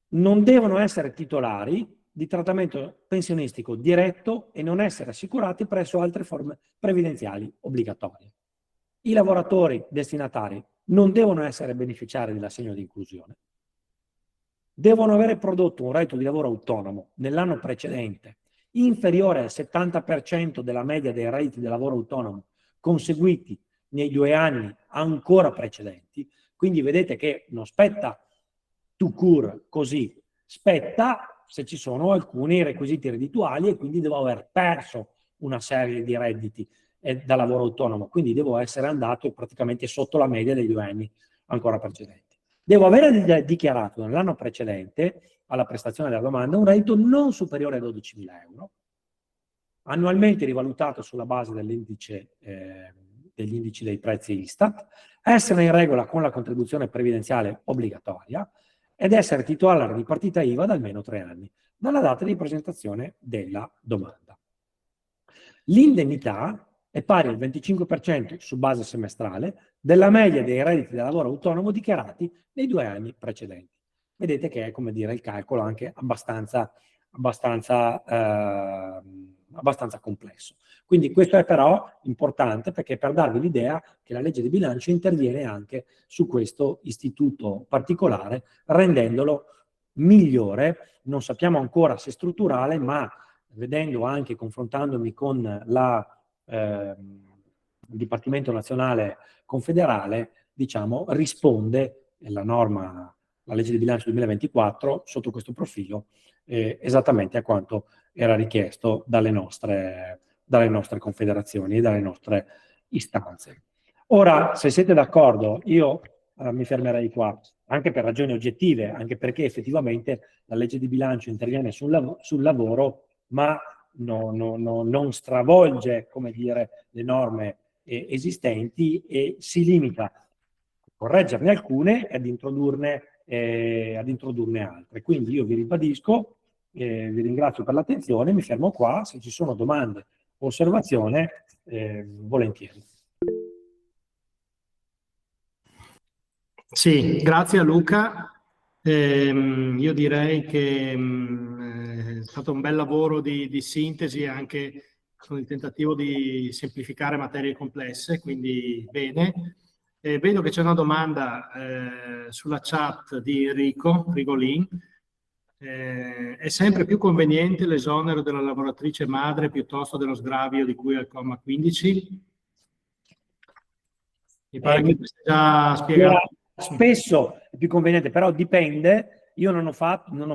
Non devono essere titolari di trattamento pensionistico diretto e non essere assicurati presso altre forme previdenziali obbligatorie. I lavoratori destinatari non devono essere beneficiari dell'assegno di inclusione. Devono avere prodotto un reddito di lavoro autonomo nell'anno precedente inferiore al 70% della media dei redditi di lavoro autonomo conseguiti nei 2 anni ancora precedenti. Quindi vedete che non spetta tout court così, spetta se ci sono alcuni requisiti reddituali e quindi devo aver perso una serie di redditi da lavoro autonomo, quindi devo essere andato praticamente sotto la media dei 2 anni ancora precedenti. Devo aver dichiarato nell'anno precedente alla prestazione della domanda un reddito non superiore a 12.000 euro, annualmente rivalutato sulla base dell'indice degli indici dei prezzi Istat, essere in regola con la contribuzione previdenziale obbligatoria ed essere titolare di partita IVA da almeno 3 anni, dalla data di presentazione della domanda. L'indennità è pari al 25% su base semestrale della media dei redditi da lavoro autonomo dichiarati nei 2 anni precedenti. Vedete che è, come dire, il calcolo anche abbastanza complesso. Quindi questo è però importante perché per darvi l'idea che la legge di bilancio interviene anche su questo istituto particolare, rendendolo migliore. Non sappiamo ancora se strutturale, ma vedendo anche, confrontandomi con il Dipartimento Nazionale Confederale, diciamo, risponde la norma, la legge di bilancio 2024, sotto questo profilo, esattamente a quanto era richiesto dalle nostre confederazioni e dalle nostre istanze. Ora, se siete d'accordo, io mi fermerei qua, anche per ragioni oggettive, anche perché effettivamente la legge di bilancio interviene sul lavoro, ma non stravolge, come dire, le norme esistenti e si limita a correggerne alcune e ad introdurne altre. Quindi io vi ribadisco, vi ringrazio per l'attenzione, mi fermo qua, se ci sono domande o osservazioni, volentieri. Sì, grazie a Luca. Io direi che è stato un bel lavoro di sintesi anche con il tentativo di semplificare materie complesse, quindi bene. Vedo che c'è una domanda sulla chat di Enrico Rigolin. È sempre più conveniente l'esonero della lavoratrice madre piuttosto dello sgravio di cui al comma 15? Mi pare che sia già spiegato. Spesso è più conveniente, però dipende. Io non ho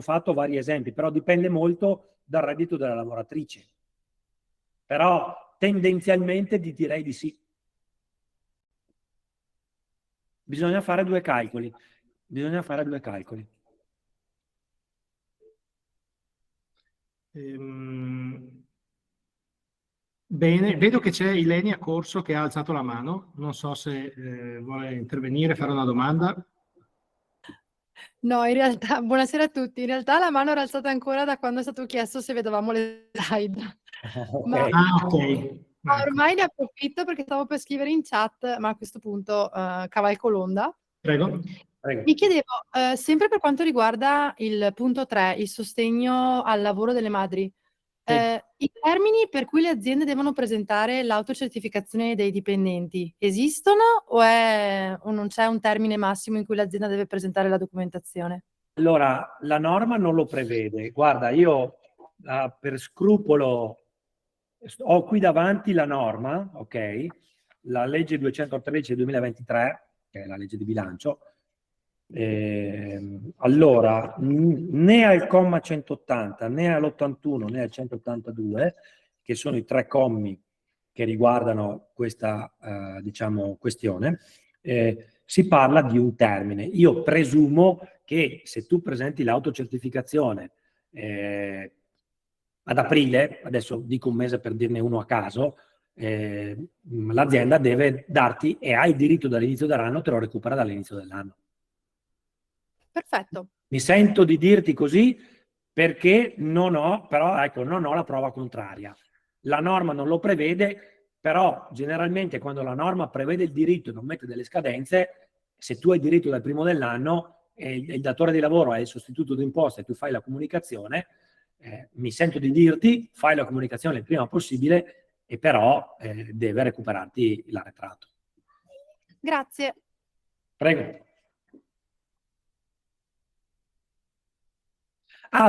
fatto vari esempi, però dipende molto dal reddito della lavoratrice. Però tendenzialmente direi di sì. Bisogna fare 2 calcoli. Bene, vedo che c'è Ilenia Corso che ha alzato la mano. Non so se vuole intervenire, fare una domanda. No, in realtà, buonasera a tutti. In realtà la mano era alzata ancora da quando è stato chiesto se vedevamo le slide. Okay. Ok. Ormai ne approfitto perché stavo per scrivere in chat, ma a questo punto cavalco l'onda. Prego. Mi chiedevo, sempre per quanto riguarda il punto 3, il sostegno al lavoro delle madri, Sì. i termini per cui le aziende devono presentare l'autocertificazione dei dipendenti esistono o non c'è un termine massimo in cui l'azienda deve presentare la documentazione? Allora, la norma non lo prevede. Guarda, io per scrupolo ho qui davanti la norma, ok? La legge 213 del 2023, che è la legge di bilancio. Allora, né al comma 180, né all'81, né al 182, che sono i 3 commi che riguardano questa, diciamo, questione, si parla di un termine. Io presumo che se tu presenti l'autocertificazione ad aprile, adesso dico un mese per dirne uno a caso, l'azienda deve darti e hai il diritto dall'inizio dell'anno, te lo recupera dall'inizio dell'anno. Perfetto. Mi sento di dirti così perché non ho la prova contraria. La norma non lo prevede, però generalmente quando la norma prevede il diritto e non mette delle scadenze, se tu hai diritto dal primo dell'anno e il datore di lavoro è il sostituto d'imposta e tu fai la comunicazione, mi sento di dirti, fai la comunicazione il prima possibile e però deve recuperarti l'arretrato. Grazie. Prego.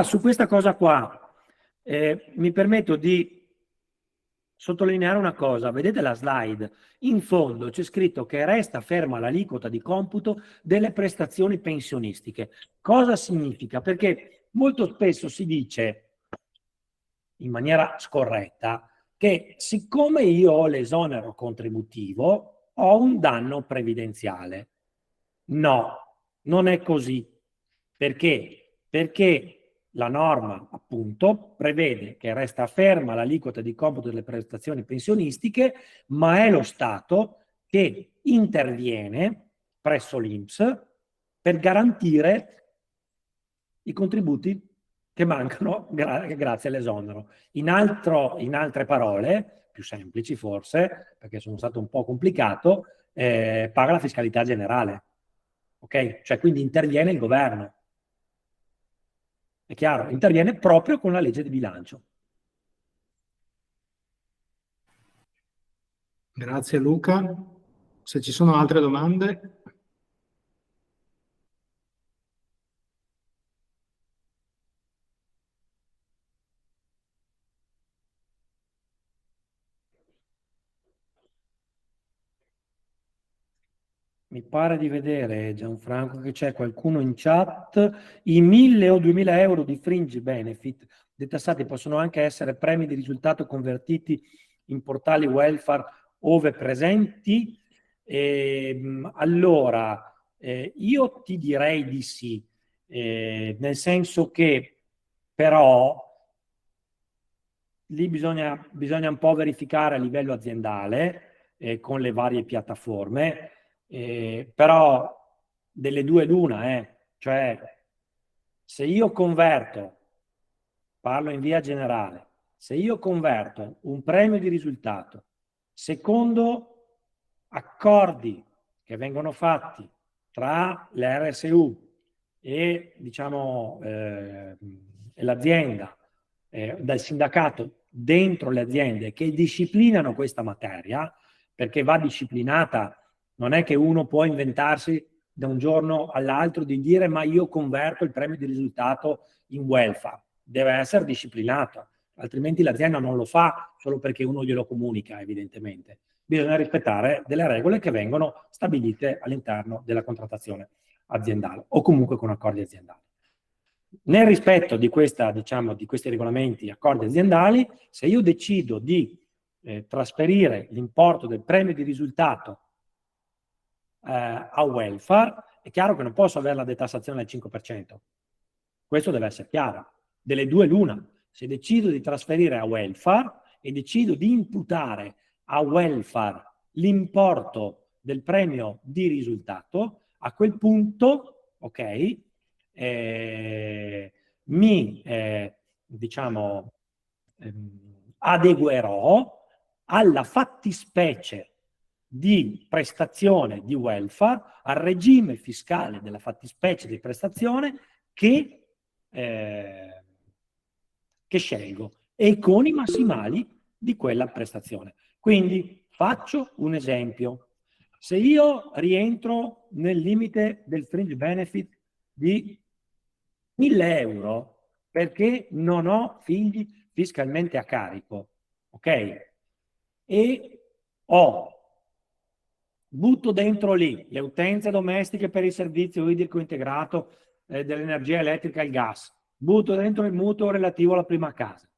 Su questa cosa qua mi permetto di sottolineare una cosa. Vedete la slide? In fondo c'è scritto che resta ferma l'aliquota di computo delle prestazioni pensionistiche. Cosa significa? Perché molto spesso si dice, in maniera scorretta, che siccome io ho l'esonero contributivo, ho un danno previdenziale. No, non è così. Perché? Perché la norma, appunto, prevede che resta ferma l'aliquota di computo delle prestazioni pensionistiche, ma è lo Stato che interviene presso l'INPS per garantire i contributi che mancano grazie all'esonero. In altre parole, più semplici forse, perché sono stato un po' complicato, paga la fiscalità generale. Ok? Cioè quindi interviene il governo. È chiaro? Interviene proprio con la legge di bilancio. Grazie Luca. Se ci sono altre domande. Mi pare di vedere, Gianfranco, che c'è qualcuno in chat. I 1.000 o 2.000 euro di fringe benefit detassati possono anche essere premi di risultato convertiti in portali welfare ove presenti. Allora, io ti direi di sì, nel senso che però lì bisogna un po' verificare a livello aziendale con le varie piattaforme. Però delle due l'una, cioè se io converto, parlo in via generale, se io converto un premio di risultato secondo accordi che vengono fatti tra le RSU e diciamo l'azienda, dal sindacato dentro le aziende che disciplinano questa materia, perché va disciplinata. Non è che uno può inventarsi da un giorno all'altro di dire ma io converto il premio di risultato in welfare. Deve essere disciplinato, altrimenti l'azienda non lo fa solo perché uno glielo comunica, evidentemente. Bisogna rispettare delle regole che vengono stabilite all'interno della contrattazione aziendale o comunque con accordi aziendali. Nel rispetto di questi regolamenti, accordi aziendali, se io decido di trasferire l'importo del premio di risultato a welfare, è chiaro che non posso avere la detassazione al 5%. Questo deve essere chiaro. Delle due l'una. Se decido di trasferire a welfare e decido di imputare a welfare l'importo del premio di risultato, a quel punto, ok, mi adeguerò alla fattispecie di prestazione di welfare, al regime fiscale della fattispecie di prestazione che scelgo e con i massimali di quella prestazione. Quindi faccio un esempio. Se io rientro nel limite del fringe benefit di 1.000 euro perché non ho figli fiscalmente a carico, ok? E butto dentro lì le utenze domestiche per il servizio idrico integrato dell'energia elettrica e il gas, butto dentro il mutuo relativo alla prima casa.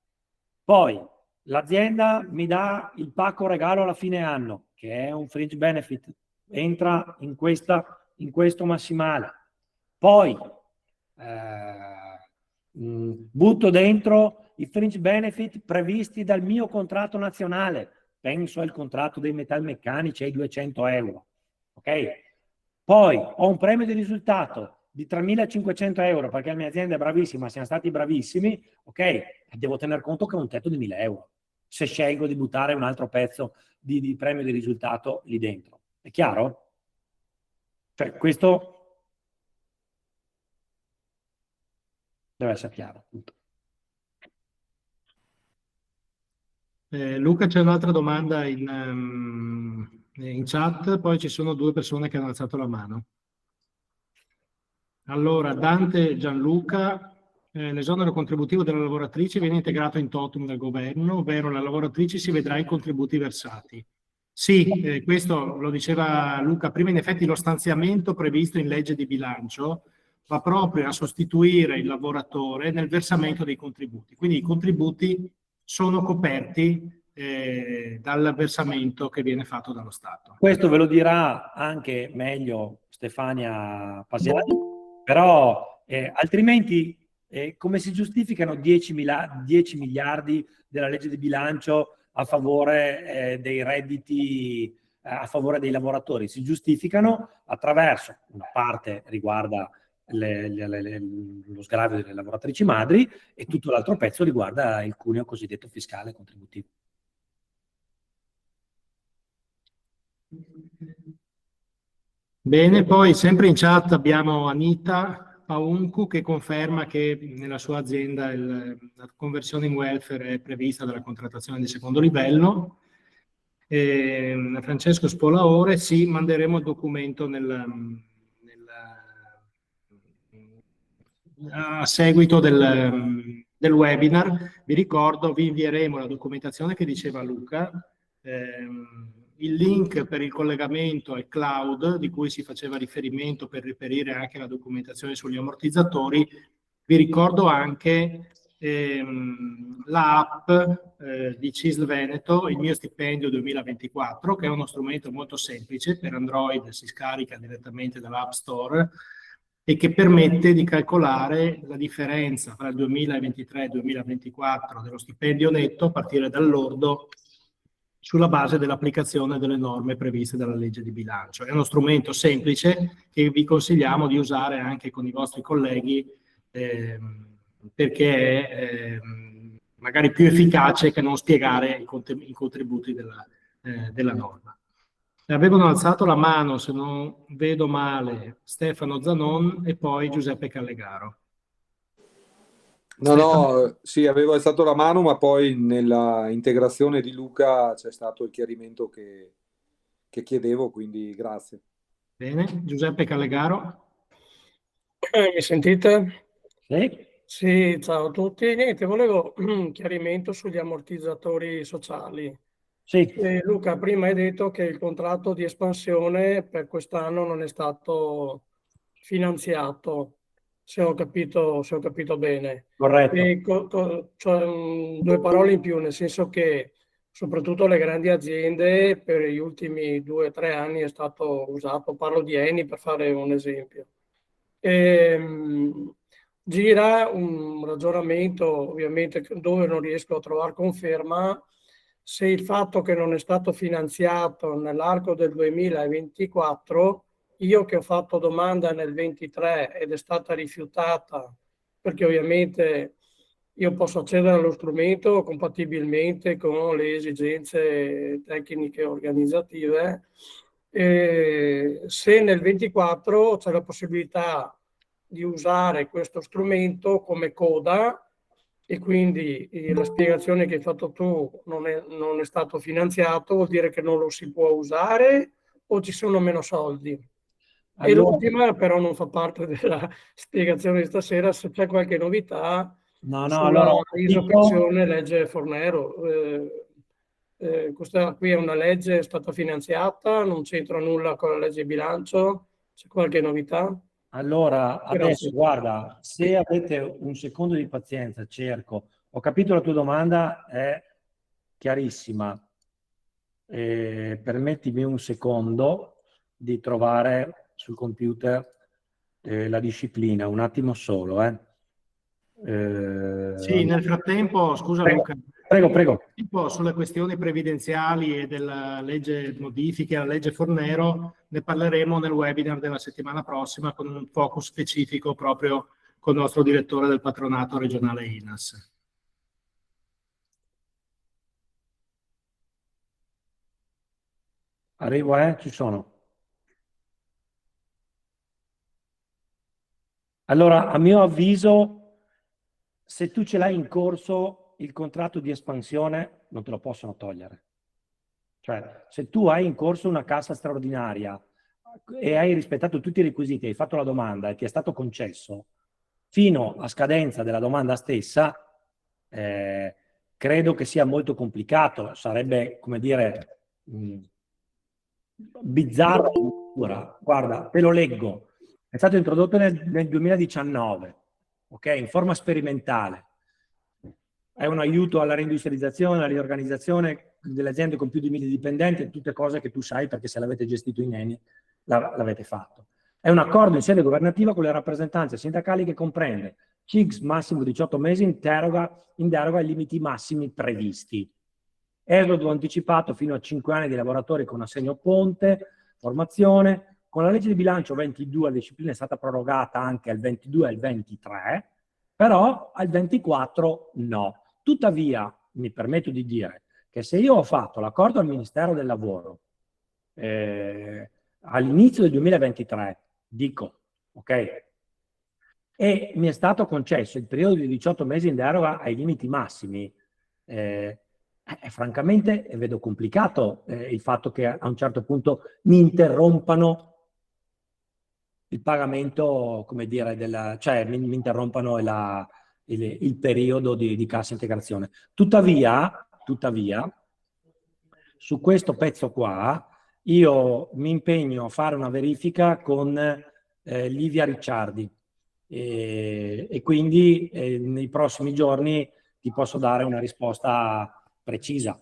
Poi l'azienda mi dà il pacco regalo alla fine anno, che è un fringe benefit, entra in questo massimale. Poi butto dentro i fringe benefit previsti dal mio contratto nazionale, penso al contratto dei metalmeccanici ai 200 euro, ok? Poi ho un premio di risultato di 3.500 euro perché la mia azienda è bravissima, siamo stati bravissimi, ok, devo tener conto che ho un tetto di 1.000 euro se scelgo di buttare un altro pezzo di premio di risultato lì dentro. È chiaro? Cioè, questo deve essere chiaro. Luca, c'è un'altra domanda in chat, poi ci sono 2 persone che hanno alzato la mano. Allora, Dante Gianluca, l'esonero contributivo delle lavoratrici viene integrato in totum dal governo, ovvero la lavoratrice si vedrà i contributi versati. Sì, questo lo diceva Luca prima, in effetti lo stanziamento previsto in legge di bilancio va proprio a sostituire il lavoratore nel versamento dei contributi. Quindi i contributi sono coperti dal versamento che viene fatto dallo Stato. Questo ve lo dirà anche meglio Stefania Pasiani, però altrimenti come si giustificano 10 miliardi della legge di bilancio a favore dei redditi, a favore dei lavoratori? Si giustificano attraverso, una parte riguarda lo sgravio delle lavoratrici madri e tutto l'altro pezzo riguarda il cuneo cosiddetto fiscale contributivo. Bene, poi sempre in chat abbiamo Anita Pauncu che conferma che nella sua azienda la conversione in welfare è prevista dalla contrattazione di secondo livello. Francesco Spolaore, sì, manderemo il documento a seguito del webinar. Vi ricordo, vi invieremo la documentazione che diceva Luca, il link per il collegamento al cloud di cui si faceva riferimento per reperire anche la documentazione sugli ammortizzatori. Vi ricordo anche l'app di CISL Veneto, il mio stipendio 2024, che è uno strumento molto semplice per Android, si scarica direttamente dall'App Store e che permette di calcolare la differenza tra il 2023 e il 2024 dello stipendio netto a partire dal lordo sulla base dell'applicazione delle norme previste dalla legge di bilancio. È uno strumento semplice che vi consigliamo di usare anche con i vostri colleghi perché è magari più efficace che non spiegare i contributi della norma. Avevano alzato la mano, se non vedo male, Stefano Zanon e poi Giuseppe Callegaro. No, sì, avevo alzato la mano, ma poi nella integrazione di Luca c'è stato il chiarimento che chiedevo, quindi grazie. Bene, Giuseppe Callegaro. Mi sentite? Sì. Sì, ciao a tutti. Niente, volevo un chiarimento sugli ammortizzatori sociali. Sì. Luca, prima hai detto che il contratto di espansione per quest'anno non è stato finanziato, se ho capito bene. Corretto. E cioè, 2 parole in più, nel senso che soprattutto le grandi aziende per gli ultimi 2 o 3 anni è stato usato, parlo di Eni per fare un esempio. Gira un ragionamento, ovviamente, dove non riesco a trovare conferma, se il fatto che non è stato finanziato nell'arco del 2024, io che ho fatto domanda nel 23 ed è stata rifiutata, perché ovviamente io posso accedere allo strumento compatibilmente con le esigenze tecniche e organizzative, se nel 24 c'è la possibilità di usare questo strumento come coda e quindi la spiegazione che hai fatto tu non è stato finanziato, vuol dire che non lo si può usare o ci sono meno soldi? Allora, e l'ultima però non fa parte della spiegazione di stasera, se c'è qualche novità sulla allora, disoccupazione legge Fornero. Questa qui è una legge, è stata finanziata, non c'entra nulla con la legge di bilancio, c'è qualche novità? Allora, adesso Grazie. guarda, se avete un secondo di pazienza, cerco. Ho capito la tua domanda, è chiarissima. Permettimi un secondo di trovare sul computer la disciplina, un attimo solo. Sì, nel frattempo, scusa Luca, Prego. Tipo sulle questioni previdenziali e della legge modifiche alla legge Fornero ne parleremo nel webinar della settimana prossima con un focus specifico proprio con il nostro direttore del patronato regionale INAS. Arrivo, ci sono. Allora, a mio avviso, se tu ce l'hai in corso, il contratto di espansione non te lo possono togliere. Cioè, se tu hai in corso una cassa straordinaria e hai rispettato tutti i requisiti, hai fatto la domanda e ti è stato concesso fino a scadenza della domanda stessa, credo che sia molto complicato. Sarebbe, come dire, bizzarro. Guarda, te lo leggo. È stato introdotto nel 2019, ok? In forma sperimentale. È un aiuto alla reindustrializzazione, alla riorganizzazione delle aziende con più di 1000 dipendenti, tutte cose che tu sai perché se l'avete gestito in ENI l'avete fatto. È un accordo in sede governativa con le rappresentanze sindacali che comprende CIGS massimo 18 mesi in deroga ai limiti massimi previsti. Esodo anticipato fino a 5 anni di lavoratori con assegno ponte, formazione. Con la legge di bilancio 22 la disciplina è stata prorogata anche al 22 e al 23, però al 24 no. Tuttavia, mi permetto di dire che se io ho fatto l'accordo al Ministero del Lavoro all'inizio del 2023, dico, ok, e mi è stato concesso il periodo di 18 mesi in deroga ai limiti massimi, francamente vedo complicato il fatto che a un certo punto mi interrompano il pagamento, come dire, cioè mi interrompano il periodo di cassa integrazione. Tuttavia, su questo pezzo qua, io mi impegno a fare una verifica con Livia Ricciardi e quindi nei prossimi giorni ti posso dare una risposta precisa.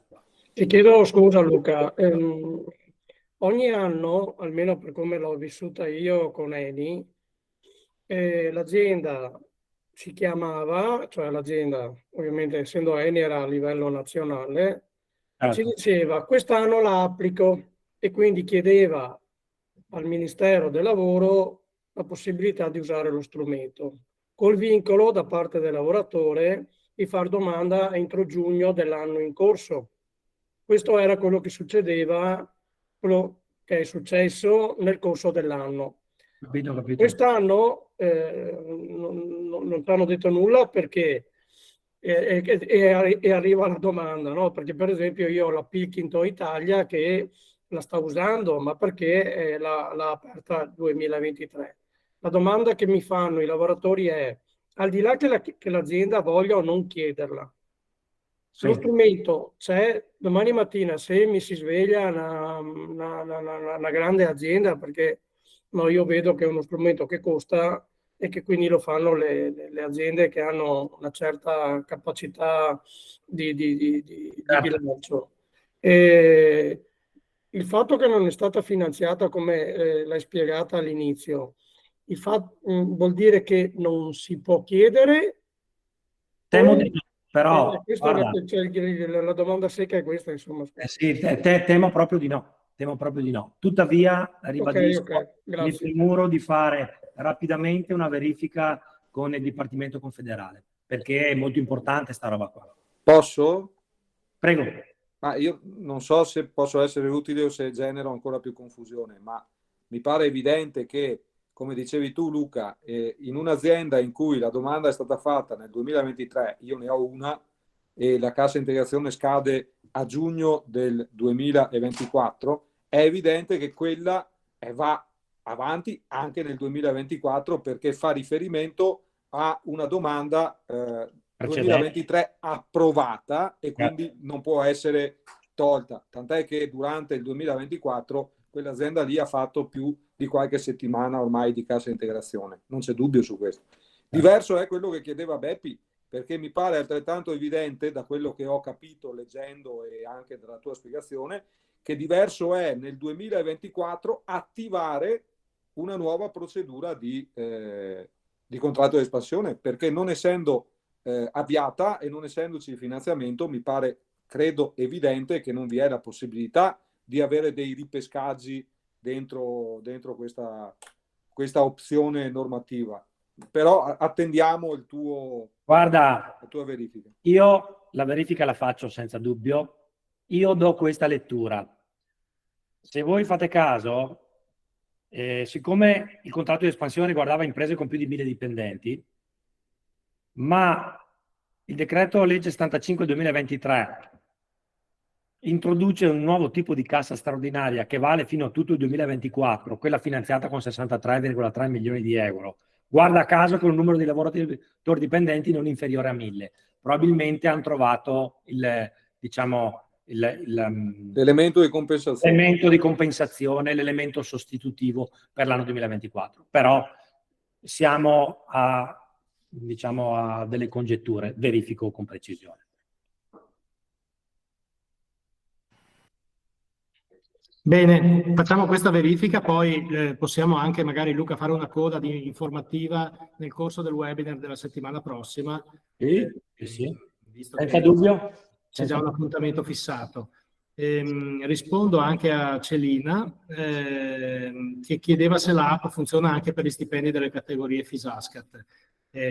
Ti chiedo scusa Luca, ogni anno, almeno per come l'ho vissuta io con Eni, l'azienda si chiamava, cioè l'azienda, ovviamente essendo Eni era a livello nazionale, ci diceva quest'anno la applico e quindi chiedeva al Ministero del Lavoro la possibilità di usare lo strumento, col vincolo da parte del lavoratore di far domanda entro giugno dell'anno in corso. Questo era quello che succedeva, quello che è successo nel corso dell'anno. Capito. Quest'anno non ti hanno detto nulla perché e arriva la domanda, no? Perché per esempio io ho la Pilkington Italia che la sta usando, ma perché l'ha aperta nel 2023. La domanda che mi fanno i lavoratori è, al di là che l'azienda voglia o non chiederla, se lo strumento c'è, domani mattina se mi si sveglia una grande azienda, perché no, io vedo che è uno strumento che costa e che quindi lo fanno le aziende che hanno una certa capacità di bilancio. E il fatto che non è stata finanziata come l'hai spiegata all'inizio, vuol dire che non si può chiedere? Temo di no, però guarda, La domanda secca è questa, insomma. sì, temo proprio di no. Tuttavia, ribadisco, mi premuro di fare rapidamente una verifica con il Dipartimento Confederale, perché è molto importante sta roba qua. Posso? Prego. Ma io non so se posso essere utile o se genero ancora più confusione, ma mi pare evidente che, come dicevi tu Luca, in un'azienda in cui la domanda è stata fatta nel 2023, io ne ho una, e la cassa integrazione scade a giugno del 2024, è evidente che quella va avanti anche nel 2024 perché fa riferimento a una domanda 2023 approvata e quindi non può essere tolta. Tant'è che durante il 2024 quell'azienda lì ha fatto più di qualche settimana ormai di cassa integrazione. Non c'è dubbio su questo. Diverso è quello che chiedeva Beppi, perché mi pare altrettanto evidente da quello che ho capito leggendo e anche dalla tua spiegazione che diverso è nel 2024 attivare una nuova procedura di contratto di espansione, perché non essendo avviata, e non essendoci finanziamento mi pare, credo evidente, che non vi è la possibilità di avere dei ripescaggi dentro questa opzione normativa. Però attendiamo Guarda, la tua verifica. io la verifica la faccio senza dubbio. Io do questa lettura. Se voi fate caso, siccome il contratto di espansione riguardava imprese con più di 1000 dipendenti, ma il decreto legge 75 2023 introduce un nuovo tipo di cassa straordinaria che vale fino a tutto il 2024, quella finanziata con 63,3 milioni di euro. Guarda caso con un numero di lavoratori dipendenti non inferiore a 1000. Probabilmente hanno trovato l'elemento di compensazione, l'elemento sostitutivo per l'anno 2024. Però siamo a delle congetture, verifico con precisione. Bene, facciamo questa verifica, poi possiamo anche magari, Luca, fare una coda informativa nel corso del webinar della settimana prossima. Sì. Visto Senza che dubbio. c'è già un appuntamento fissato. Rispondo anche a Celina, che chiedeva se l'app funziona anche per gli stipendi delle categorie FISASCAT.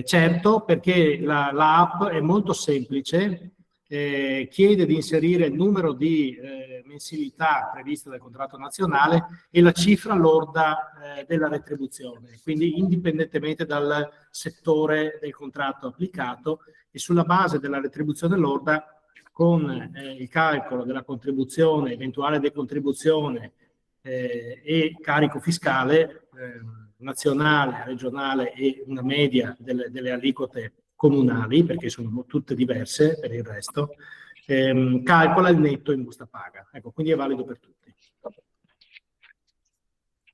Certo, perché l'app è molto semplice, chiede di inserire il numero di mensilità previste dal contratto nazionale e la cifra lorda della retribuzione, quindi indipendentemente dal settore del contratto applicato, e sulla base della retribuzione lorda, con il calcolo della contribuzione, eventuale decontribuzione e carico fiscale nazionale, regionale e una media delle aliquote comunali, perché sono tutte diverse per il resto, calcola il netto in busta paga. Ecco, quindi è valido per tutti.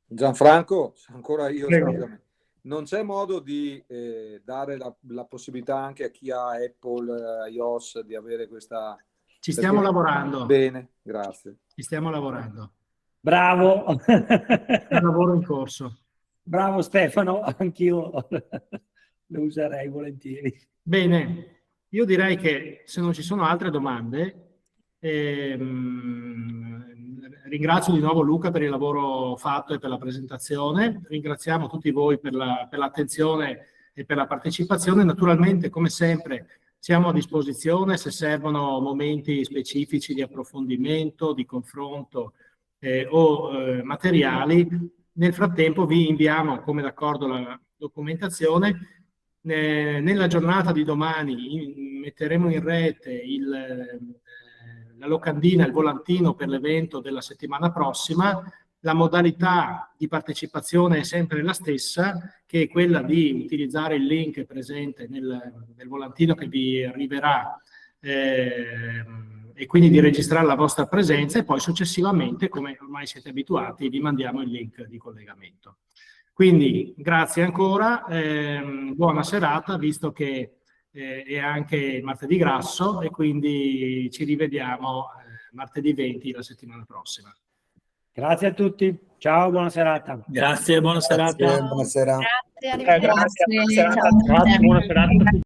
Gianfranco, ancora io. Non c'è modo di dare la possibilità anche a chi ha Apple, iOS, di avere questa... Ci stiamo lavorando. Bene, grazie. Ci stiamo lavorando. Bravo. È un lavoro in corso. Bravo Stefano, anch'io lo userei volentieri. Bene, io direi che se non ci sono altre domande, ringrazio di nuovo Luca per il lavoro fatto e per la presentazione. Ringraziamo tutti voi per l'attenzione e per la partecipazione. Naturalmente, come sempre, siamo a disposizione se servono momenti specifici di approfondimento, di confronto o materiali. Nel frattempo vi inviamo, come d'accordo, la documentazione. Nella giornata di domani metteremo in rete la locandina, il volantino per l'evento della settimana prossima. La modalità di partecipazione è sempre la stessa, che è quella di utilizzare il link presente nel volantino che vi arriverà e quindi di registrare la vostra presenza, e poi successivamente, come ormai siete abituati, vi mandiamo il link di collegamento. Quindi grazie ancora, buona serata, visto che è anche martedì grasso, e quindi ci rivediamo martedì 20 la settimana prossima. Grazie a tutti, ciao, buona serata. Grazie, buona serata. Buonasera. Grazie, arrivederci. Grazie, buona serata a tutti.